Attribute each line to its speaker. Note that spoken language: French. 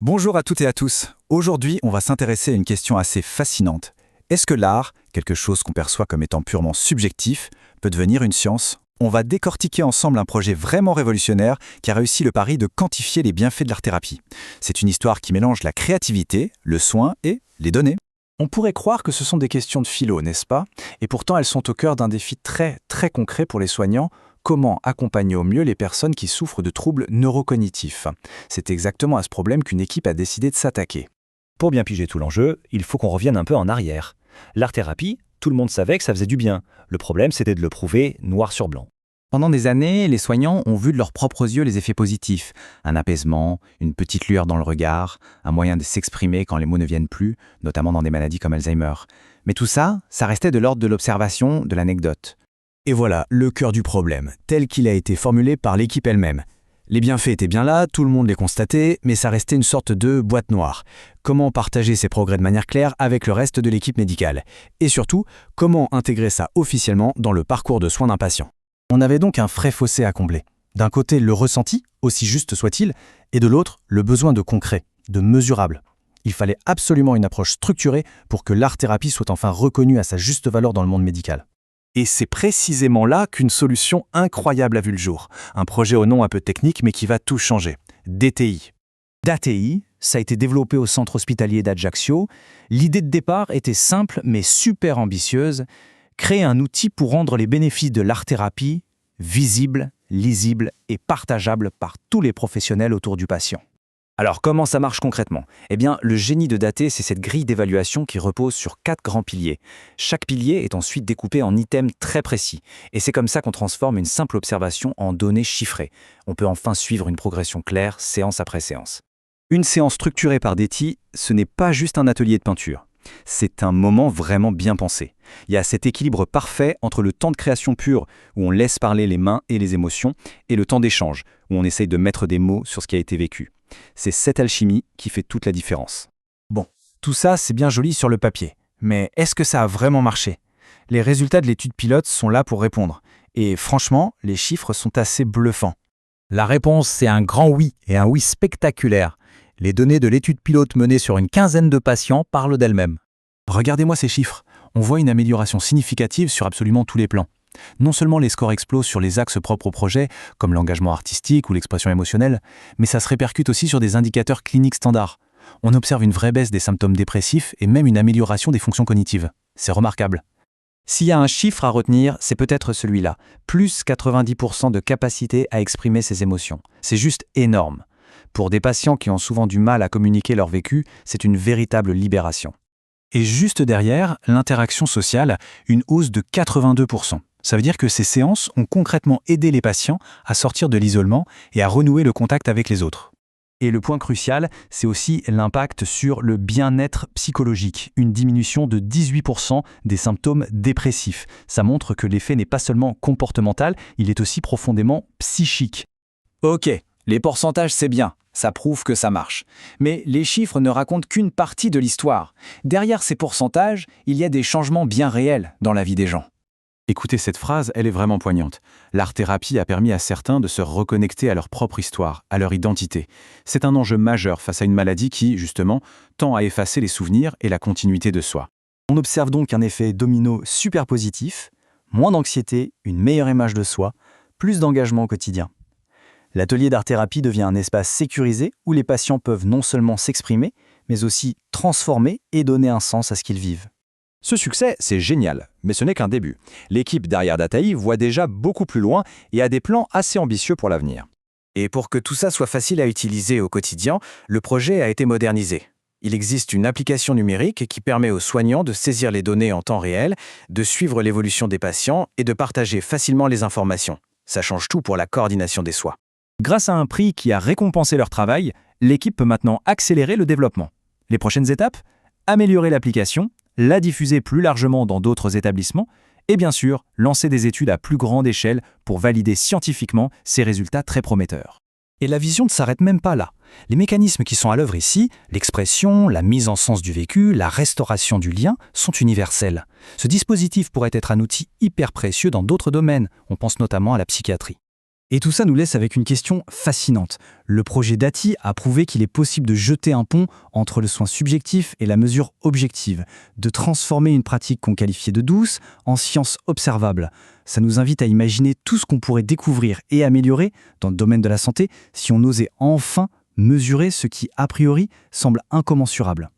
Speaker 1: Bonjour à toutes et à tous. Aujourd'hui, on va s'intéresser à une question assez fascinante. Est-ce que l'art, quelque chose qu'on perçoit comme étant purement subjectif, peut devenir une science? On va décortiquer ensemble un projet vraiment révolutionnaire qui a réussi le pari de quantifier les bienfaits de l'art-thérapie. C'est une histoire qui mélange la créativité, le soin et les données.
Speaker 2: On pourrait croire que ce sont des questions de philo, n'est-ce pas? Et pourtant, elles sont au cœur d'un défi très concret pour les soignants. Comment accompagner au mieux les personnes qui souffrent de troubles neurocognitifs? C'est exactement à ce problème qu'une équipe a décidé de s'attaquer.
Speaker 3: Pour bien piger tout l'enjeu, il faut qu'on revienne un peu en arrière. L'art-thérapie, tout le monde savait que ça faisait du bien. Le problème, c'était de le prouver noir sur blanc.
Speaker 4: Pendant des années, les soignants ont vu de leurs propres yeux les effets positifs. Un apaisement, une petite lueur dans le regard, un moyen de s'exprimer quand les mots ne viennent plus, notamment dans des maladies comme Alzheimer. Mais tout ça, ça restait de l'ordre de l'observation, de l'anecdote.
Speaker 5: Et voilà, le cœur du problème, tel qu'il a été formulé par l'équipe elle-même. Les bienfaits étaient bien là, tout le monde les constatait, mais ça restait une sorte de boîte noire. Comment partager ces progrès de manière claire avec le reste de l'équipe médicale? Et surtout, comment intégrer ça officiellement dans le parcours de soins d'un patient? On avait donc un vrai fossé à combler. D'un côté, le ressenti, aussi juste soit-il, et de l'autre, le besoin de concret, de mesurable. Il fallait absolument une approche structurée pour que l'art-thérapie soit enfin reconnue à sa juste valeur dans le monde médical.
Speaker 2: Et c'est précisément là qu'une solution incroyable a vu le jour. Un projet au nom un peu technique mais qui va tout changer. DTI.
Speaker 6: DATI, ça a été développé au centre hospitalier d'Ajaccio. L'idée de départ était simple mais super ambitieuse. Créer un outil pour rendre les bénéfices de l'art-thérapie visibles, lisibles et partageables par tous les professionnels autour du patient.
Speaker 3: Alors comment ça marche concrètement? Eh bien, le génie de Daté, c'est cette grille d'évaluation qui repose sur 4 grands piliers. Chaque pilier est ensuite découpé en items très précis. Et c'est comme ça qu'on transforme une simple observation en données chiffrées. On peut enfin suivre une progression claire, séance après séance.
Speaker 1: Une séance structurée par Déti, ce n'est pas juste un atelier de peinture. C'est un moment vraiment bien pensé. Il y a cet équilibre parfait entre le temps de création pure, où on laisse parler les mains et les émotions, et le temps d'échange, où on essaye de mettre des mots sur ce qui a été vécu. C'est cette alchimie qui fait toute la différence.
Speaker 2: Bon, tout ça, c'est bien joli sur le papier. Mais est-ce que ça a vraiment marché? Les résultats de l'étude pilote sont là pour répondre. Et franchement, les chiffres sont assez bluffants.
Speaker 7: La réponse, c'est un grand oui, et un oui spectaculaire. Les données de l'étude pilote menée sur une quinzaine de patients parlent d'elles-mêmes.
Speaker 2: Regardez-moi ces chiffres. On voit une amélioration significative sur absolument tous les plans. Non seulement les scores explosent sur les axes propres au projet, comme l'engagement artistique ou l'expression émotionnelle, mais ça se répercute aussi sur des indicateurs cliniques standards. On observe une vraie baisse des symptômes dépressifs et même une amélioration des fonctions cognitives. C'est remarquable.
Speaker 4: S'il y a un chiffre à retenir, c'est peut-être celui-là. Plus 90% de capacité à exprimer ses émotions. C'est juste énorme. Pour des patients qui ont souvent du mal à communiquer leur vécu, c'est une véritable libération.
Speaker 2: Et juste derrière, l'interaction sociale, une hausse de 82%. Ça veut dire que ces séances ont concrètement aidé les patients à sortir de l'isolement et à renouer le contact avec les autres.
Speaker 6: Et le point crucial, c'est aussi l'impact sur le bien-être psychologique. Une diminution de 18% des symptômes dépressifs. Ça montre que l'effet n'est pas seulement comportemental, il est aussi profondément psychique.
Speaker 4: Ok, les pourcentages c'est bien, ça prouve que ça marche. Mais les chiffres ne racontent qu'une partie de l'histoire. Derrière ces pourcentages, il y a des changements bien réels dans la vie des gens.
Speaker 2: Écoutez, cette phrase, elle est vraiment poignante. L'art-thérapie a permis à certains de se reconnecter à leur propre histoire, à leur identité. C'est un enjeu majeur face à une maladie qui, justement, tend à effacer les souvenirs et la continuité de soi.
Speaker 6: On observe donc un effet domino super positif, moins d'anxiété, une meilleure image de soi, plus d'engagement au quotidien. L'atelier d'art-thérapie devient un espace sécurisé où les patients peuvent non seulement s'exprimer, mais aussi transformer et donner un sens à ce qu'ils vivent.
Speaker 3: Ce succès, c'est génial, mais ce n'est qu'un début. L'équipe derrière DATI voit déjà beaucoup plus loin et a des plans assez ambitieux pour l'avenir.
Speaker 2: Et pour que tout ça soit facile à utiliser au quotidien, le projet a été modernisé. Il existe une application numérique qui permet aux soignants de saisir les données en temps réel, de suivre l'évolution des patients et de partager facilement les informations. Ça change tout pour la coordination des soins.
Speaker 6: Grâce à un prix qui a récompensé leur travail, l'équipe peut maintenant accélérer le développement. Les prochaines étapes? Améliorer l'application, la diffuser plus largement dans d'autres établissements et bien sûr, lancer des études à plus grande échelle pour valider scientifiquement ces résultats très prometteurs. Et la vision ne s'arrête même pas là. Les mécanismes qui sont à l'œuvre ici, l'expression, la mise en sens du vécu, la restauration du lien, sont universels. Ce dispositif pourrait être un outil hyper précieux dans d'autres domaines, on pense notamment à la psychiatrie.
Speaker 2: Et tout ça nous laisse avec une question fascinante. Le projet DATI a prouvé qu'il est possible de jeter un pont entre le soin subjectif et la mesure objective, de transformer une pratique qu'on qualifiait de douce en science observable. Ça nous invite à imaginer tout ce qu'on pourrait découvrir et améliorer dans le domaine de la santé si on osait enfin mesurer ce qui, a priori, semble incommensurable.